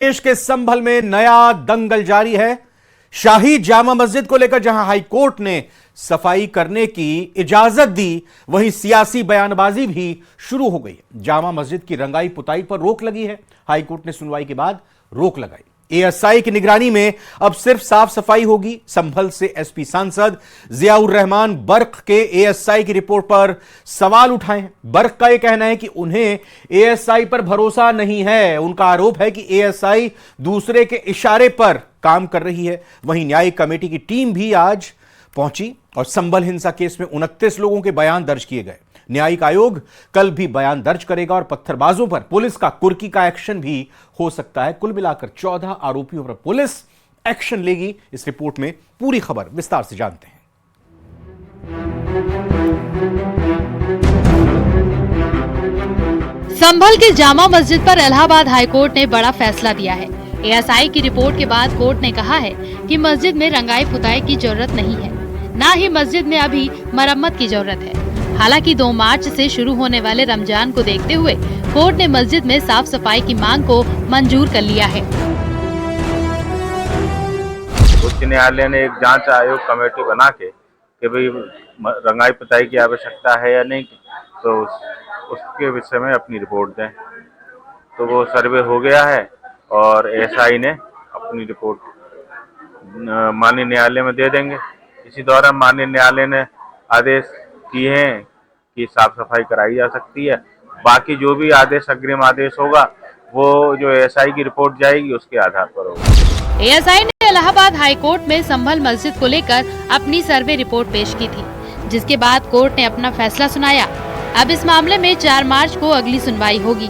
देश के संभल में नया दंगल जारी है। शाही जामा मस्जिद को लेकर जहां हाई कोर्ट ने सफाई करने की इजाजत दी, वहीं सियासी बयानबाजी भी शुरू हो गई। जामा मस्जिद की रंगाई पुताई पर रोक लगी है। हाई कोर्ट ने सुनवाई के बाद रोक लगाई। एएसआई की निगरानी में अब सिर्फ साफ सफाई होगी। संभल से एसपी सांसद जियाउर रहमान बर्क के एएसआई की रिपोर्ट पर सवाल उठाए हैं। बर्क का यह कहना है कि उन्हें एएसआई पर भरोसा नहीं है। उनका आरोप है कि एएसआई दूसरे के इशारे पर काम कर रही है। वहीं न्यायिक कमेटी की टीम भी आज पहुंची और संभल हिंसा केस में 29 लोगों के बयान दर्ज किए गए। न्यायिक आयोग कल भी बयान दर्ज करेगा और पत्थरबाजों पर पुलिस का कुर्की का एक्शन भी हो सकता है। कुल मिलाकर 14 आरोपियों पर पुलिस एक्शन लेगी। इस रिपोर्ट में पूरी खबर विस्तार से जानते हैं। संभल के जामा मस्जिद पर इलाहाबाद हाईकोर्ट ने बड़ा फैसला दिया है। एएसआई की रिपोर्ट के बाद कोर्ट ने कहा है कि मस्जिद में रंगाई पुताई की जरूरत नहीं है, न ही मस्जिद में अभी मरम्मत की जरूरत है। हालांकि 2 मार्च से शुरू होने वाले रमजान को देखते हुए कोर्ट ने मस्जिद में साफ सफाई की मांग को मंजूर कर लिया है। उच्च न्यायालय ने एक जांच आयोग कमेटी बना के कि भाई रंगाई पुताई की आवश्यकता है या नहीं, तो उसके विषय में अपनी रिपोर्ट दें। तो वो सर्वे हो गया है और एएसआई ने अपनी रिपोर्ट माननीय न्यायालय में दे देंगे। इसी दौरान माननीय न्यायालय ने आदेश किए हैं कि साफ सफाई कराई जा सकती है। बाकी जो भी आदेश अग्रिम आदेश होगा वो जो एएसआई की रिपोर्ट जाएगी उसके आधार पर होगा। एएसआई ने इलाहाबाद हाई कोर्ट में संभल मस्जिद को लेकर अपनी सर्वे रिपोर्ट पेश की थी, जिसके बाद कोर्ट ने अपना फैसला सुनाया। अब इस मामले में 4 मार्च को अगली सुनवाई होगी।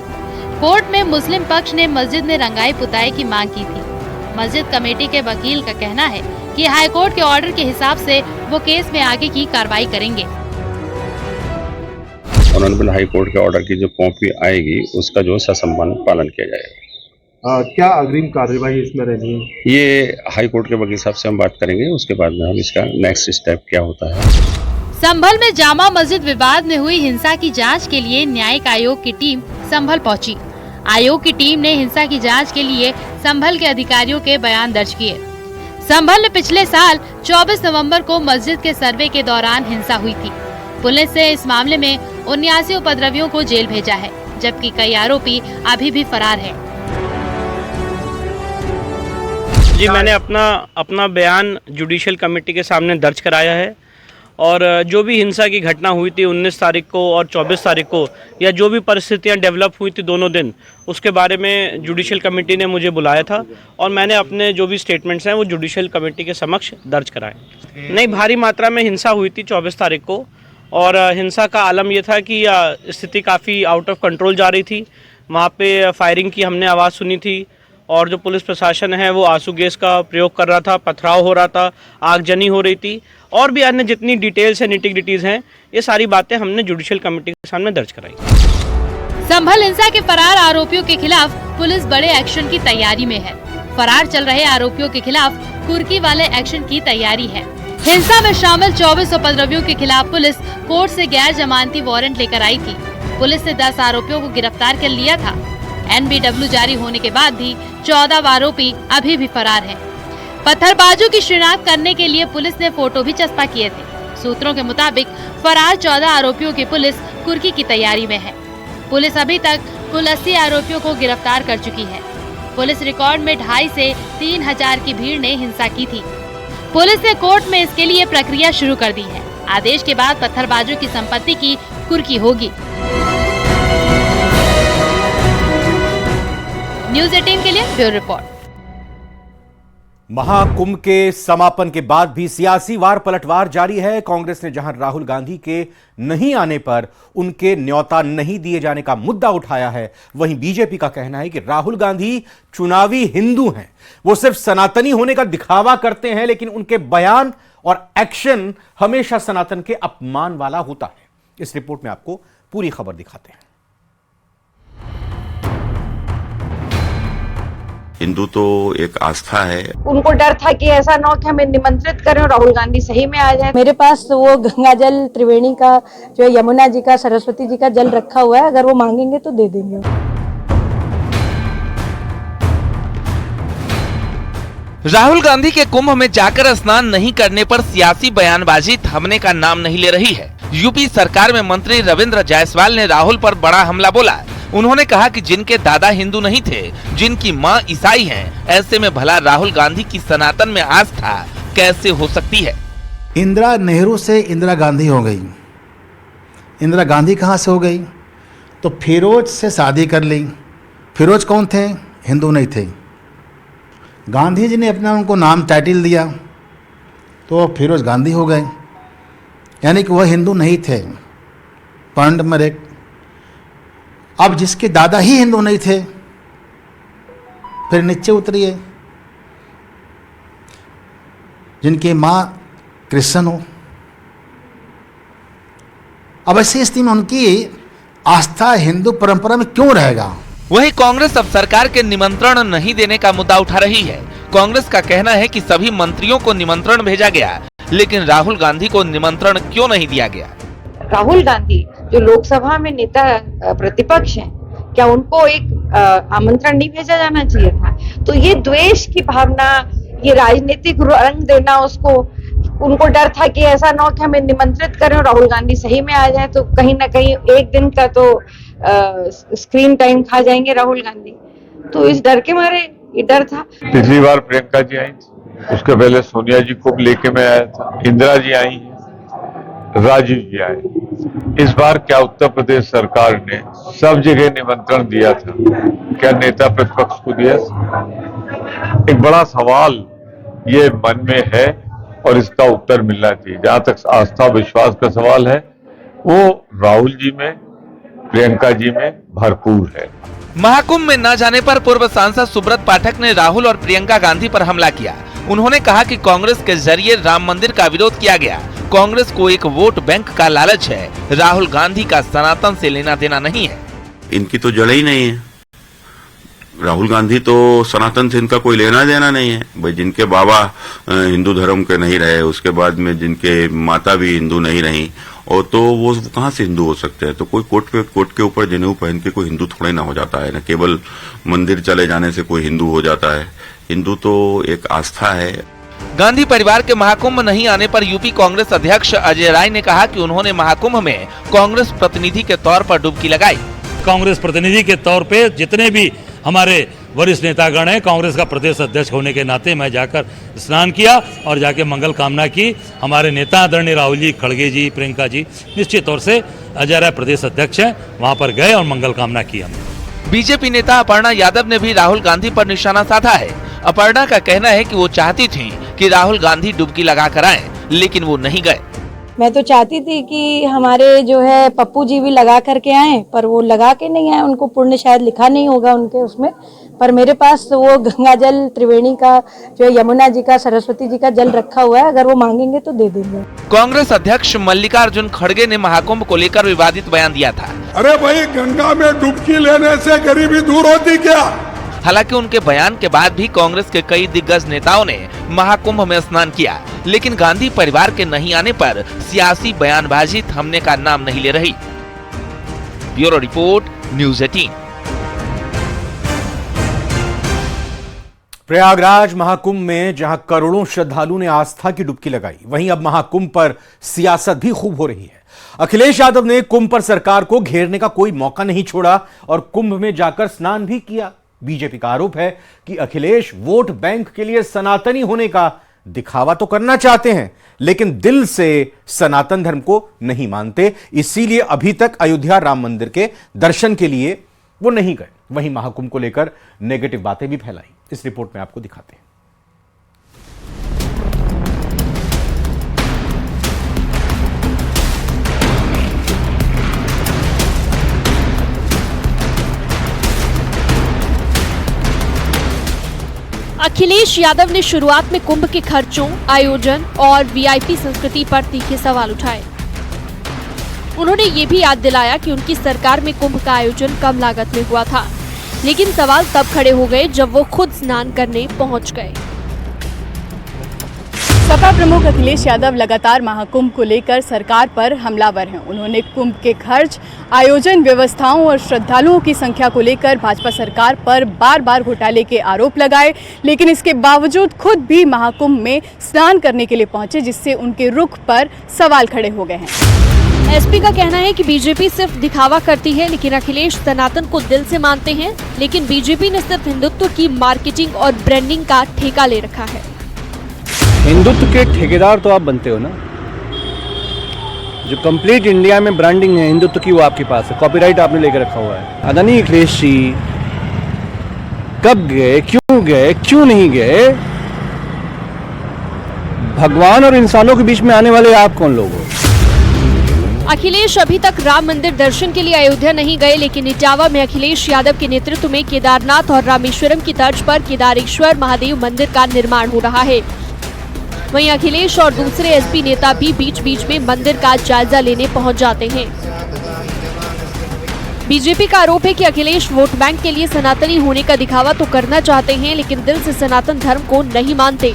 कोर्ट में मुस्लिम पक्ष ने मस्जिद में रंगाई पुताई की मांग की थी। मस्जिद कमेटी के वकील का कहना है कि हाईकोर्ट के ऑर्डर के हिसाब से वो केस में आगे की कार्रवाई करेंगे। ऑनरेबल हाई कोर्ट के ऑर्डर की जो कॉपी आएगी उसका जो ससंपन्न पालन किया जाएगा। क्या अग्रिम कार्यवाही इसमें रहनी है? ये हाई कोर्ट के वकील साहब से हम बात करेंगे, उसके बाद में हम इसका नेक्स्ट स्टेप क्या होता है। संभल में जामा मस्जिद विवाद में हुई हिंसा की जांच के लिए न्यायिक आयोग की टीम संभल पहुंची। आयोग की टीम ने हिंसा की जांच के लिए संभल के अधिकारियों के बयान दर्ज किए। संभल में पिछले साल 24 नवंबर को मस्जिद के सर्वे के दौरान हिंसा हुई थी। पुलिस ने इस मामले में 79 उपद्रवियों को जेल भेजा है, जबकि कई आरोपी अभी भी फरार हैं। जी, मैंने अपना बयान जुडिशियल कमेटी के सामने दर्ज कराया है और जो भी हिंसा की घटना हुई थी 19 तारीख को और 24 तारीख को, या जो भी परिस्थितियां डेवलप हुई थी दोनों दिन, उसके बारे में जुडिशियल कमेटी ने मुझे बुलाया था और मैंने अपने जो भी स्टेटमेंट्स हैं वो जुडिशियल कमेटी के समक्ष दर्ज कराए। नहीं, भारी मात्रा में हिंसा हुई थी 24 तारीख को और हिंसा का आलम ये था कि स्थिति काफ़ी आउट ऑफ कंट्रोल जा रही थी। वहाँ पे फायरिंग की हमने आवाज़ सुनी थी और जो पुलिस प्रशासन है वो आंसू गैस का प्रयोग कर रहा था, पथराव हो रहा था, आगजनी हो रही थी और भी अन्य जितनी डिटेल्स हैं, निटिग्रिटीज़ हैं, ये सारी बातें हमने जुडिशियल कमेटी के सामने दर्ज कराई। संभल हिंसा के फरार आरोपियों के खिलाफ पुलिस बड़े एक्शन की तैयारी में है। फरार चल रहे आरोपियों के खिलाफ कुर्की वाले एक्शन की तैयारी है। हिंसा में शामिल 24 उपद्रवियों के खिलाफ पुलिस कोर्ट से गैर जमानती वारंट लेकर आई थी। पुलिस ने 10 आरोपियों को गिरफ्तार कर लिया था। NBW जारी होने के बाद भी 14 आरोपी अभी भी फरार हैं। पत्थरबाजों की शिनाख्त करने के लिए पुलिस ने फोटो भी चस्पा किए थे। सूत्रों के मुताबिक फरार 14 आरोपियों की पुलिस कुर्की की तैयारी में है। पुलिस अभी तक कुल 80 आरोपियों को गिरफ्तार कर चुकी है। पुलिस रिकॉर्ड में 2,500 से 3,000 की भीड़ ने हिंसा की थी। पुलिस ने कोर्ट में इसके लिए प्रक्रिया शुरू कर दी है। आदेश के बाद पत्थरबाजों की संपत्ति की कुर्की होगी। न्यूज़ 18 के लिए ब्यूरो रिपोर्ट। महाकुंभ के समापन के बाद भी सियासी वार पलटवार जारी है। कांग्रेस ने जहां राहुल गांधी के नहीं आने पर उनके न्योता नहीं दिए जाने का मुद्दा उठाया है, वहीं बीजेपी का कहना है कि राहुल गांधी चुनावी हिंदू हैं। वो सिर्फ सनातनी होने का दिखावा करते हैं, लेकिन उनके बयान और एक्शन हमेशा सनातन के अपमान वाला होता है। इस रिपोर्ट में आपको पूरी खबर दिखाते हैं। हिंदू तो एक आस्था है। उनको डर था कि ऐसा न हो कि हमें निमंत्रित करें और राहुल गांधी सही में आ जाए। मेरे पास तो वो गंगा जल, त्रिवेणी का, जो यमुना जी का, सरस्वती जी का जल रखा हुआ है, अगर वो मांगेंगे तो दे देंगे। राहुल गांधी के कुंभ में जाकर स्नान नहीं करने पर सियासी बयानबाजी थमने का नाम नहीं ले रही है। यूपी सरकार में मंत्री रविंद्र जायसवाल ने राहुल पर बड़ा हमला बोला। उन्होंने कहा कि जिनके दादा हिंदू नहीं थे, जिनकी मां ईसाई हैं, ऐसे में भला राहुल गांधी की सनातन में आस्था कैसे हो सकती है। इंदिरा नेहरू से इंदिरा गांधी हो गई। इंदिरा गांधी कहाँ से हो गई? तो फिरोज से शादी कर ली। फिरोज कौन थे? हिंदू नहीं थे। गांधी जी ने अपना उनको नाम टाइटल दिया तो फिरोज गांधी हो गए, यानी कि वह हिंदू नहीं थे। Point number 1। अब जिसके दादा ही हिंदू नहीं थे, फिर नीचे उतरिए, जिनकी माँ क्रिश्चियन हो, अब ऐसी स्थिति में उनकी आस्था हिंदू परंपरा में क्यों रहेगा? वहीं कांग्रेस अब सरकार के निमंत्रण नहीं देने का मुद्दा उठा रही है। कांग्रेस का कहना है कि सभी मंत्रियों को निमंत्रण भेजा गया, लेकिन राहुल गांधी को निमंत्रण क्यों नहीं दिया गया? राहुल गांधी जो लोकसभा में नेता प्रतिपक्ष हैं, क्या उनको एक आमंत्रण नहीं भेजा जाना चाहिए था? तो ये द्वेष की भावना, ये राजनीतिक रंग देना उसको, उनको डर था कि ऐसा ना हो कि हमें निमंत्रित करें और राहुल गांधी सही में आ जाए तो कहीं ना कहीं एक दिन का तो स्क्रीन टाइम खा जाएंगे राहुल गांधी। तो इस डर के मारे ये डर था। पिछली बार प्रियंका जी आई, उसके पहले सोनिया जी को लेके मैं आया था, इंदिरा जी आई हैं, राजीव जी आए। इस बार क्या उत्तर प्रदेश सरकार ने सब जगह निमंत्रण दिया था? क्या नेता प्रतिपक्ष को दिया? एक बड़ा सवाल ये मन में है और इसका उत्तर मिलना चाहिए। जहां तक आस्था विश्वास का सवाल है, वो राहुल जी में, प्रियंका जी में भरपूर है। महाकुंभ में न जाने पर पूर्व सांसद सुब्रत पाठक ने राहुल और प्रियंका गांधी पर हमला किया। उन्होंने कहा कि कांग्रेस के जरिए राम मंदिर का विरोध किया गया। कांग्रेस को एक वोट बैंक का लालच है, राहुल गांधी का सनातन से लेना देना नहीं है। इनकी तो जड़ ही नहीं है। राहुल गांधी तो सनातन से इनका कोई लेना देना नहीं है। भाई जिनके बाबा हिंदू धर्म के नहीं रहे, उसके बाद में जिनके माता भी हिंदू नहीं रही, और तो वो कहाँ से हिंदू हो सकते हैं? तो कोई कोट के ऊपर जनेऊ पहन के कोई हिंदू थोड़े ना हो जाता है। ना केवल मंदिर चले जाने से कोई हिंदू हो जाता है। हिंदू तो एक आस्था है। गांधी परिवार के महाकुंभ नहीं आने पर यूपी कांग्रेस अध्यक्ष अजय राय ने कहा कि उन्होंने महाकुंभ में कांग्रेस प्रतिनिधि के तौर पर डुबकी लगाई। कांग्रेस प्रतिनिधि के तौर पे जितने भी हमारे वरिष्ठ नेतागण हैं, कांग्रेस का प्रदेश अध्यक्ष होने के नाते मैं जाकर स्नान किया और जाके मंगल कामना की। हमारे नेता आदरणीय राहुल जी, खड़गे जी, प्रियंका जी निश्चित तौर से अजय राय प्रदेश अध्यक्ष हैं, वहां पर गए और मंगल कामना की हमने। बीजेपी नेता अपर्णा यादव ने भी राहुल गांधी पर निशाना साधा है। अपर्णा का कहना है कि वो चाहती थी कि राहुल गांधी डुबकी लगा कर आए, लेकिन वो नहीं गए। मैं तो चाहती थी कि हमारे जो है पप्पू जी भी लगा करके आए, पर वो लगा के नहीं आए। उनको पुण्य शायद लिखा नहीं होगा उनके उसमें, पर मेरे पास तो वो गंगा जल त्रिवेणी का, जो यमुना जी का, सरस्वती जी का जल रखा हुआ है। अगर वो मांगेंगे तो दे देंगे। कांग्रेस अध्यक्ष मल्लिकार्जुन खड़गे ने महाकुंभ को लेकर विवादित बयान दिया था। अरे भाई, गंगा में डुबकी लेने से गरीबी दूर होती क्या? हालांकि उनके बयान के बाद भी कांग्रेस के कई दिग्गज नेताओं ने महाकुंभ में स्नान किया, लेकिन गांधी परिवार के नहीं आने पर सियासी बयानबाजी थमने का नाम नहीं ले रही। Bureau report, news 18। Prayagraj Mahakumbh में जहां करोड़ों श्रद्धालुओं ने आस्था की डुबकी लगाई, वहीं अब महाकुंभ पर सियासत भी खूब हो रही है। अखिलेश यादव ने कुंभ पर सरकार को घेरने का कोई मौका नहीं छोड़ा और कुंभ में जाकर स्नान भी किया। बीजेपी का आरोप है कि अखिलेश वोट बैंक के लिए सनातनी होने का दिखावा तो करना चाहते हैं, लेकिन दिल से सनातन धर्म को नहीं मानते। इसीलिए अभी तक अयोध्या राम मंदिर के दर्शन के लिए वो नहीं गए। वहीं महाकुंभ को लेकर नेगेटिव बातें भी फैलाई। इस रिपोर्ट में आपको दिखाते हैं। अखिलेश यादव ने शुरुआत में कुंभ के खर्चों, आयोजन और वीआईपी संस्कृति पर तीखे सवाल उठाए। उन्होंने ये भी याद दिलाया कि उनकी सरकार में कुंभ का आयोजन कम लागत में हुआ था, लेकिन सवाल तब खड़े हो गए जब वो खुद स्नान करने पहुंच गए। सपा प्रमुख अखिलेश यादव लगातार महाकुंभ को लेकर सरकार पर हमलावर हैं। उन्होंने कुंभ के खर्च, आयोजन व्यवस्थाओं और श्रद्धालुओं की संख्या को लेकर भाजपा सरकार पर बार बार घोटाले के आरोप लगाए, लेकिन इसके बावजूद खुद भी महाकुंभ में स्नान करने के लिए पहुंचे, जिससे उनके रुख पर सवाल खड़े हो गए हैं। एसपी का कहना है कि बीजेपी सिर्फ दिखावा करती है, लेकिन अखिलेश सनातन को दिल से मानते हैं। लेकिन बीजेपी ने सिर्फ हिंदुत्व की मार्केटिंग और ब्रांडिंग का ठेका ले रखा है। हिंदुत्व के ठेकेदार तो आप बनते हो ना, जो कंप्लीट इंडिया में ब्रांडिंग है हिंदुत्व की वो आपके पास है, कॉपीराइट आपने लेकर रखा हुआ है। आदरणीय अखिलेश जी कब गए, क्यों नहीं गए? भगवान और इंसानों के बीच में आने वाले आप कौन लोग हो? अखिलेश अभी तक राम मंदिर दर्शन के लिए अयोध्या नहीं गए, लेकिन इटावा में अखिलेश यादव के नेतृत्व में केदारनाथ और रामेश्वरम की तर्ज पर केदारेश्वर महादेव मंदिर का निर्माण हो रहा है। वहीं अखिलेश और दूसरे एसपी नेता भी बीच बीच में मंदिर का जायजा लेने पहुंच जाते हैं। बीजेपी का आरोप है कि अखिलेश वोट बैंक के लिए सनातनी होने का दिखावा तो करना चाहते हैं, लेकिन दिल से सनातन धर्म को नहीं मानते।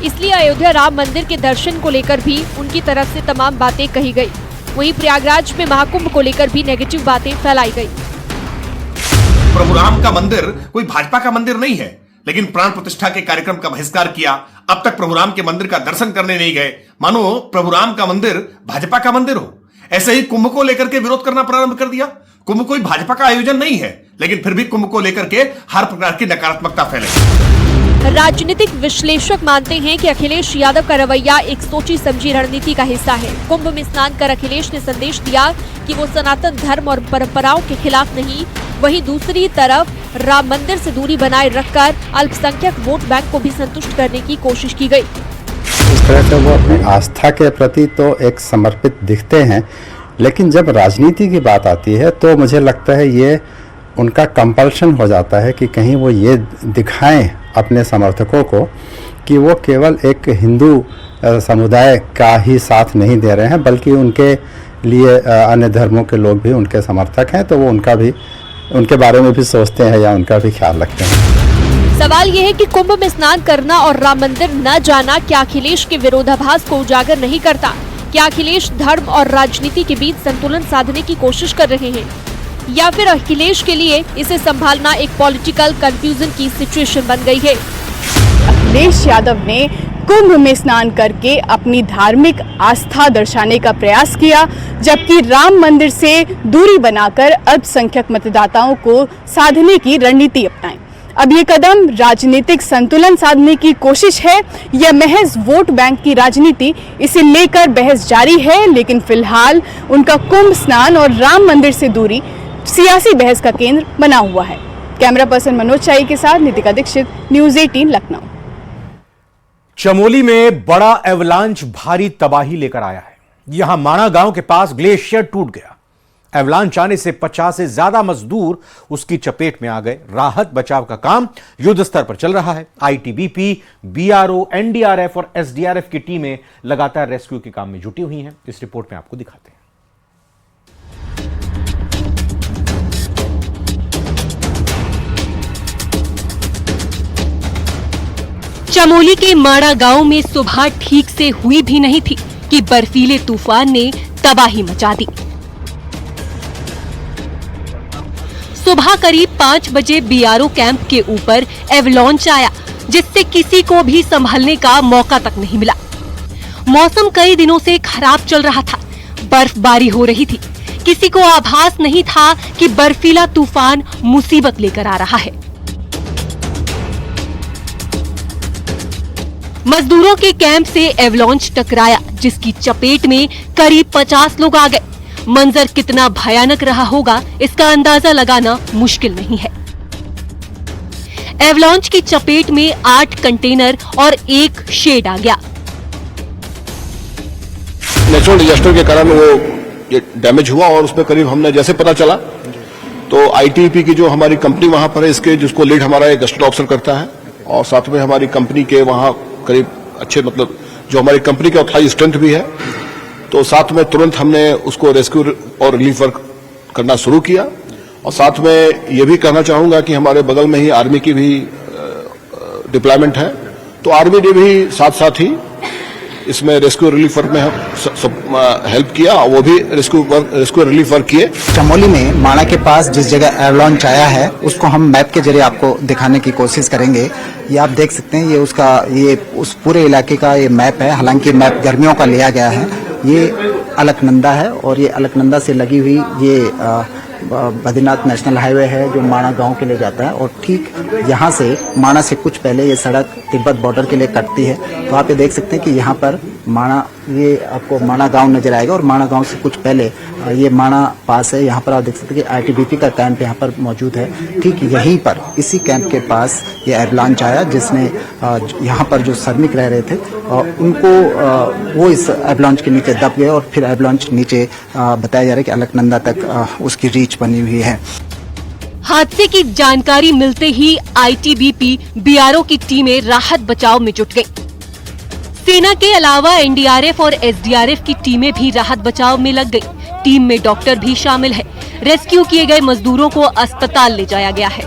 इसलिए अयोध्या राम मंदिर के दर्शन को लेकर भी उनकी तरफ से तमाम बातें कही गई। वहीं प्रयागराज में महाकुंभ को लेकर भी नेगेटिव बातें फैलाई गई। प्रभु राम का मंदिर कोई भाजपा का मंदिर नहीं है, लेकिन प्राण प्रतिष्ठा के कार्यक्रम का बहिष्कार किया। अब तक प्रभु राम के मंदिर का दर्शन करने नहीं गए, मानो प्रभु राम का मंदिर भाजपा का मंदिर हो। ऐसे ही कुंभ को लेकर के विरोध करना प्रारंभ कर दिया। कुंभ कोई भाजपा का आयोजन नहीं है, लेकिन फिर भी कुंभ को लेकर के हर प्रकार की नकारात्मकता फैले। राजनीतिक विश्लेषक मानते हैं कि अखिलेश यादव का रवैया एक सोची समझी रणनीति का हिस्सा है। कुंभ में स्नान कर अखिलेश ने संदेश दिया कि वो सनातन धर्म और परंपराओं के खिलाफ नहीं, वहीं दूसरी तरफ राम मंदिर से दूरी बनाए रखकर अल्पसंख्यक वोट बैंक को भी संतुष्ट करने की कोशिश की गई। इस तरह से वो अपनी आस्था के प्रति तो एक समर्पित दिखते हैं, लेकिन जब राजनीति की बात आती है तो मुझे लगता है ये उनका कंपल्शन हो जाता है कि कहीं वो ये दिखाएं अपने समर्थकों को कि वो केवल एक हिंदू समुदाय का ही साथ नहीं दे रहे हैं, बल्कि उनके लिए अन्य धर्मों के लोग भी उनके समर्थक हैं, तो वो उनके बारे में भी सोचते हैं या उनका भी ख्याल रखते हैं। सवाल ये है कि कुंभ में स्नान करना और राम मंदिर न जाना क्या अखिलेश के विरोधाभास को उजागर नहीं करता? क्या अखिलेश धर्म और राजनीति के बीच संतुलन साधने की कोशिश कर रहे हैं, या फिर अखिलेश के लिए इसे संभालना एक पॉलिटिकल कंफ्यूजन की सिचुएशन बन गई है? अखिलेश यादव ने कुंभ में स्नान करके अपनी धार्मिक आस्था दर्शाने का प्रयास किया, जबकि राम मंदिर से दूरी बनाकर अल्पसंख्यक मतदाताओं को साधने की रणनीति अपनाई। अब ये कदम राजनीतिक संतुलन साधने की कोशिश है या महज वोट बैंक की राजनीति, इसे लेकर बहस जारी है। लेकिन फिलहाल उनका कुंभ स्नान और राम मंदिर से दूरी सियासी बहस का केंद्र बना हुआ है। कैमरा पर्सन मनोज चाई के साथ नितिका दीक्षित, न्यूज़ 18 लखनऊ। चमोली में बड़ा एवलांच भारी तबाही लेकर आया है। यहां माणा गांव के पास ग्लेशियर टूट गया। एवलांच आने से 50 से ज्यादा मजदूर उसकी चपेट में आ गए। राहत बचाव का काम युद्ध स्तर पर चल रहा है। आईटीबीपी, बीआरओ, एनडीआरएफ और एसडीआरएफ की टीमें लगातार रेस्क्यू के काम में जुटी हुई हैं। इस रिपोर्ट में आपको दिखाते हैं। चमोली के माणा गांव में सुबह ठीक से हुई भी नहीं थी कि बर्फीले तूफान ने तबाही मचा दी। सुबह करीब 5 बजे बीआरओ कैंप के ऊपर एवलांच आया, जिससे किसी को भी संभलने का मौका तक नहीं मिला। मौसम कई दिनों से खराब चल रहा था, बर्फबारी हो रही थी। किसी को आभास नहीं था कि बर्फीला तूफान मुसीबत लेकर आ रहा है। मजदूरों के कैंप से एवलांच टकराया, जिसकी चपेट में करीब 50 लोग आ गए। मंजर कितना भयानक रहा होगा, इसका अंदाजा लगाना मुश्किल नहीं है। एवलांच की चपेट में 8 कंटेनर और 1 शेड आ गया। नेचुरल डिजास्टर के कारण वो ये डैमेज हुआ और उसमें करीब हमने जैसे पता चला तो आईटीबीपी की जो हमारी कंपनी वहां पर है, इसके जिसको लीड हमारा एक गस्टेड ऑफिसर करता है, और साथ में हमारी कंपनी के वहां करीब अच्छे मतलब जो हमारी कंपनी का ऑथराइज स्ट्रेंथ भी है, तो साथ में तुरंत हमने उसको रेस्क्यू और रिलीफ वर्क करना शुरू किया। और साथ में ये भी कहना चाहूंगा कि हमारे बगल में ही आर्मी की भी डिप्लॉयमेंट है, तो आर्मी ने भी साथ साथ ही इसमें रेस्क्यू रिलीफ वर्क में हम हेल्प किया, वो भी रेस्क्यू रिलीफ वर्क किए। चमोली में माणा के पास जिस जगह एयर लॉन्च आया है उसको हम मैप के जरिए आपको दिखाने की कोशिश करेंगे। ये आप देख सकते हैं, ये उस पूरे इलाके का ये मैप है। हालांकि मैप गर्मियों का लिया गया है। ये अलकनंदा है और ये अलकनंदा से लगी हुई ये बद्रीनाथ नेशनल हाईवे है जो माणा गांव के लिए जाता है, और ठीक यहाँ से माणा से कुछ पहले ये सड़क तिब्बत बॉर्डर के लिए कटती है। तो आप ये देख सकते हैं कि यहाँ पर माणा, ये आपको माणा गांव नजर आएगा और माणा गांव से कुछ पहले ये माणा पास है। यहाँ पर आप देख सकते हैं कि आईटीबीपी का कैंप यहाँ पर मौजूद है। ठीक यहीं पर इसी कैंप के पास ये एवलांच आया जिसने यहाँ पर जो श्रमिक रह रहे थे उनको वो इस एवलांच के नीचे दब गए और फिर एवलांच नीचे बताया जा रहा है कि अलकनंदा तक उसकी रीच बनी हुई है। हादसे की जानकारी मिलते ही आईटीबीपी बीआरओ की टीमें राहत बचाव में जुट गई। सेना के अलावा एनडीआरएफ और एसडीआरएफ की टीमें भी राहत बचाव में लग गई। टीम में डॉक्टर भी शामिल है। रेस्क्यू किए गए मजदूरों को अस्पताल ले जाया गया है।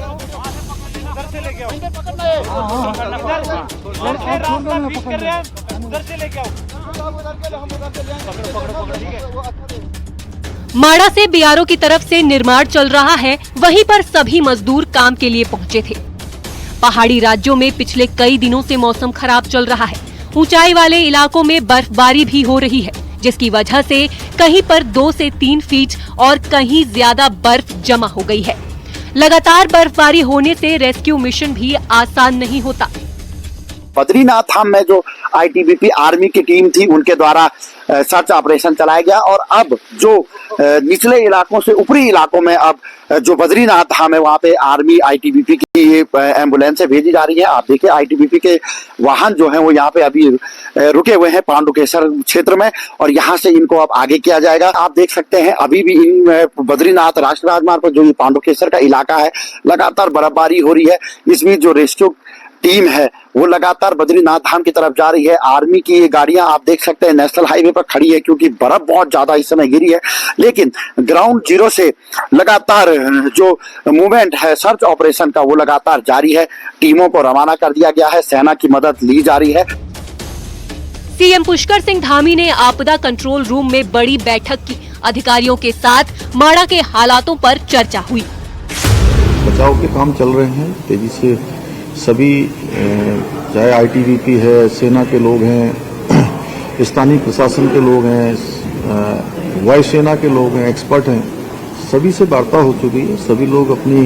माणा से बीआरओ की तरफ से निर्माण चल रहा है, वहीं पर सभी मजदूर काम के लिए पहुंचे थे। पहाड़ी राज्यों में पिछले कई दिनों से मौसम खराब चल रहा है। ऊंचाई वाले इलाकों में बर्फबारी भी हो रही है, जिसकी वजह से कहीं पर 2 से 3 फीट और कहीं ज्यादा बर्फ जमा हो गई है। लगातार बर्फबारी होने से रेस्क्यू मिशन भी आसान नहीं होता। बद्रीनाथ धाम में जो आईटीबीपी आर्मी की टीम थी उनके द्वारा सर्च ऑपरेशन चलाया गया, और अब जो निचले इलाकों से ऊपरी इलाकों में अब जो बद्रीनाथ धाम है वहाँ पे आर्मी आईटीबीपी की ये एम्बुलेंसें भेजी जा रही हैं। आप देखिए आईटीबीपी के वाहन जो हैं वो यहाँ पे अभी रुके हुए हैं पांडुकेश्वर क्षेत्र में, और यहाँ से इनको अब आगे किया जाएगा। आप देख सकते हैं अभी भी इन बद्रीनाथ राष्ट्रीय राजमार्ग पर जो ये पांडुकेश्वर का इलाका है लगातार बर्फबारी हो रही है। इस बीच जो रेस्क्यू टीम है वो लगातार बद्रीनाथ धाम की तरफ जा रही है। आर्मी की ये गाड़ियां आप देख सकते हैं नेशनल हाईवे पर खड़ी है क्योंकि बर्फ बहुत ज्यादा इस समय गिरी है, लेकिन ग्राउंड जीरो से लगातार जो मूवमेंट है सर्च ऑपरेशन का वो लगातार जारी है। टीमों को रवाना कर दिया गया है, सेना की मदद ली जा रही है। सीएम पुष्कर सिंह धामी ने आपदा कंट्रोल रूम में बड़ी बैठक की। अधिकारियों के साथ माणा के हालातों पर चर्चा हुई। बचाव के काम चल रहे हैं तेजी से। सभी चाहे आईटीबीपी है, सेना के लोग हैं, स्थानीय प्रशासन के लोग हैं, वायुसेना के लोग हैं, एक्सपर्ट हैं, सभी से वार्ता हो चुकी है। सभी लोग अपनी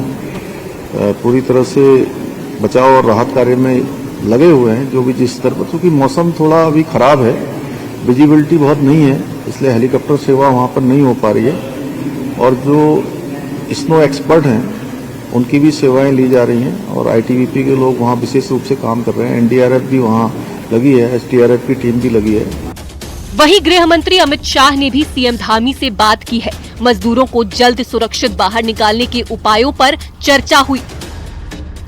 पूरी तरह से बचाव और राहत कार्य में लगे हुए हैं जो भी जिस स्तर पर, क्योंकि मौसम थोड़ा अभी खराब है, विजिबिलिटी बहुत नहीं है, इसलिए हेलीकॉप्टर सेवा वहाँ पर नहीं हो पा रही है, और जो स्नो एक्सपर्ट हैं उनकी भी सेवाएं ली जा रही हैं, और आईटीबीपी के लोग वहाँ विशेष रूप से काम कर रहे हैं। एनडीआरएफ भी वहाँ लगी है, एसडीआरएफ की टीम भी लगी है। वहीं गृह मंत्री अमित शाह ने भी सीएम धामी से बात की है। मजदूरों को जल्द सुरक्षित बाहर निकालने के उपायों पर चर्चा हुई।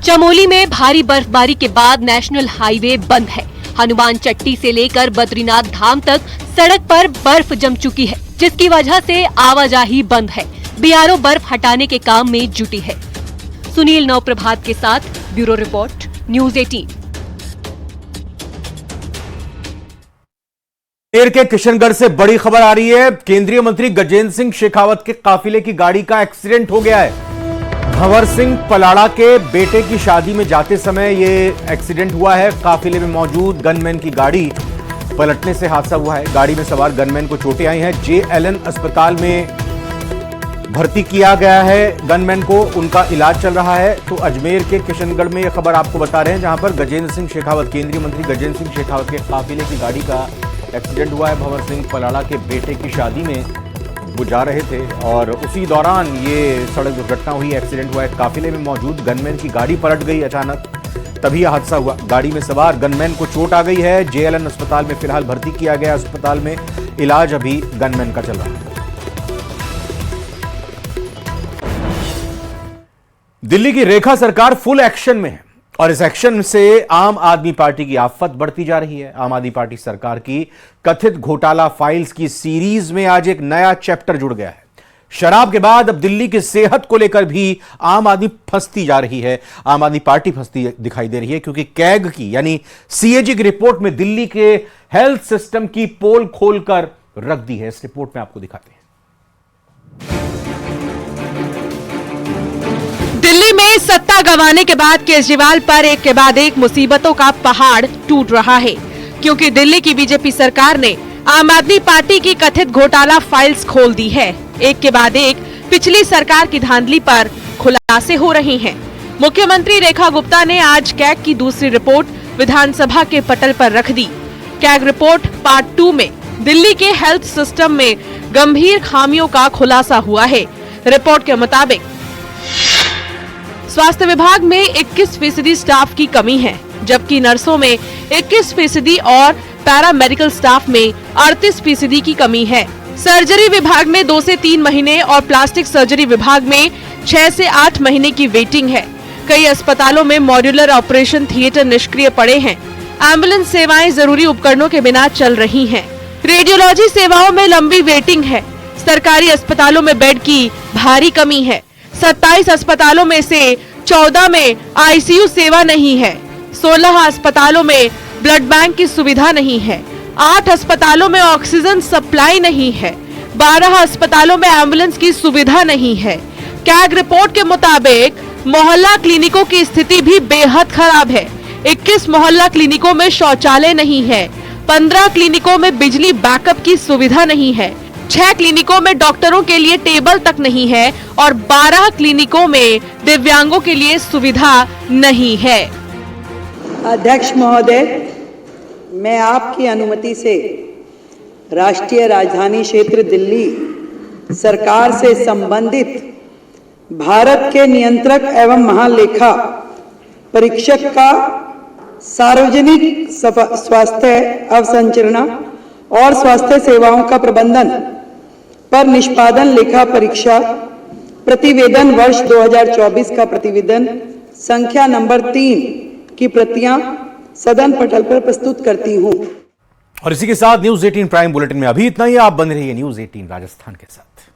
चमोली में भारी बर्फबारी के बाद नेशनल हाईवे बंद है। हनुमान चट्टी से लेकर बद्रीनाथ धाम तक सड़क पर बर्फ जम चुकी है, जिसकी वजह से आवाजाही बंद है। बीआरओ बर्फ हटाने के काम में जुटी है। सुनील नवप्रभात के साथ ब्यूरो रिपोर्ट, न्यूज 18। अजमेर के किशनगढ़ से बड़ी खबर आ रही है। केंद्रीय मंत्री गजेंद्र सिंह शेखावत के काफिले की गाड़ी का एक्सीडेंट हो गया है। भंवर सिंह पलाड़ा के बेटे की शादी में जाते समय ये एक्सीडेंट हुआ है। काफिले में मौजूद गनमैन की गाड़ी पलटने से हादसा हुआ है। गाड़ी में सवार गनमैन को चोटें आई हैं। जेएलएन अस्पताल में भर्ती किया गया है गनमैन को, उनका इलाज चल रहा है। तो अजमेर के किशनगढ़ में यह खबर आपको बता रहे हैं, जहां पर गजेंद्र सिंह शेखावत, केंद्रीय मंत्री गजेंद्र सिंह शेखावत के काफिले की गाड़ी का एक्सीडेंट हुआ है। भंवर सिंह पलाड़ा के बेटे की शादी में वो जा रहे थे और उसी दौरान ये सड़क दुर्घटना हुई, एक्सीडेंट हुआ है। काफिले में मौजूद गनमैन की गाड़ी पलट गई अचानक, तभी यह हादसा हुआ। गाड़ी में सवार गनमैन को चोट आ गई है। जेएलएन अस्पताल में फिलहाल भर्ती किया गया। अस्पताल में इलाज अभी गनमैन का चल रहा है। दिल्ली की रेखा सरकार फुल एक्शन में है और इस एक्शन से आम आदमी पार्टी की आफत बढ़ती जा रही है। आम आदमी पार्टी सरकार की कथित घोटाला फाइल्स की सीरीज में आज एक नया चैप्टर जुड़ गया है। शराब के बाद अब दिल्ली की सेहत को लेकर भी आम आदमी फंसती जा रही है, आम आदमी पार्टी फंसती दिखाई दे रही है, क्योंकि कैग की यानी सीएजी की रिपोर्ट में दिल्ली के हेल्थ सिस्टम की पोल खोलकर रख दी है। इस रिपोर्ट में आपको दिखाते हैं। दिल्ली में सत्ता गंवाने के बाद केजरीवाल पर एक के बाद एक मुसीबतों का पहाड़ टूट रहा है, क्योंकि दिल्ली की बीजेपी सरकार ने आम आदमी पार्टी की कथित घोटाला फाइल्स खोल दी है। एक के बाद एक पिछली सरकार की धांधली पर खुलासे हो रहे हैं। मुख्यमंत्री रेखा गुप्ता ने आज कैग की दूसरी रिपोर्ट विधानसभा के पटल पर रख दी। कैग रिपोर्ट पार्ट 2 में दिल्ली के हेल्थ सिस्टम में गंभीर खामियों का खुलासा हुआ है। रिपोर्ट के मुताबिक स्वास्थ्य विभाग में 21% स्टाफ की कमी है, जबकि नर्सों में 21% और पैरामेडिकल स्टाफ में 38% की कमी है। सर्जरी विभाग में 2 से 3 महीने और प्लास्टिक सर्जरी विभाग में 6 से 8 महीने की वेटिंग है। कई अस्पतालों में मॉड्यूलर ऑपरेशन थिएटर निष्क्रिय पड़े हैं। एम्बुलेंस सेवाएं जरूरी उपकरणों के बिना चल रही हैं। रेडियोलॉजी सेवाओं में लंबी वेटिंग है। सरकारी अस्पतालों में बेड की भारी कमी है। 27 अस्पतालों में से 14 में आईसीयू सेवा नहीं है। 16 अस्पतालों में ब्लड बैंक की सुविधा नहीं है। 8 अस्पतालों में ऑक्सीजन सप्लाई नहीं है। 12 अस्पतालों में एम्बुलेंस की सुविधा नहीं है। कैग रिपोर्ट के मुताबिक मोहल्ला क्लिनिकों की स्थिति भी बेहद खराब है। 21 मोहल्ला क्लिनिकों में शौचालय नहीं है। 15 क्लिनिकों में बिजली बैकअप की सुविधा नहीं है। 6 क्लिनिकों में डॉक्टरों के लिए टेबल तक नहीं है और 12 क्लिनिकों में दिव्यांगों के लिए सुविधा नहीं है। अध्यक्ष महोदय, मैं आपकी अनुमति से राष्ट्रीय राजधानी क्षेत्र दिल्ली सरकार से संबंधित भारत के नियंत्रक एवं महालेखा परीक्षक का सार्वजनिक स्वास्थ्य अवसंरचना और स्वास्थ्य सेवाओं का प्रबंधन पर निष्पादन लेखा परीक्षा प्रतिवेदन वर्ष 2024 का प्रतिवेदन संख्या नंबर 3 की प्रतियां सदन पटल पर प्रस्तुत करती हूं। और इसी के साथ न्यूज 18 प्राइम बुलेटिन में अभी इतना ही। आप बने रहिए न्यूज 18 राजस्थान के साथ।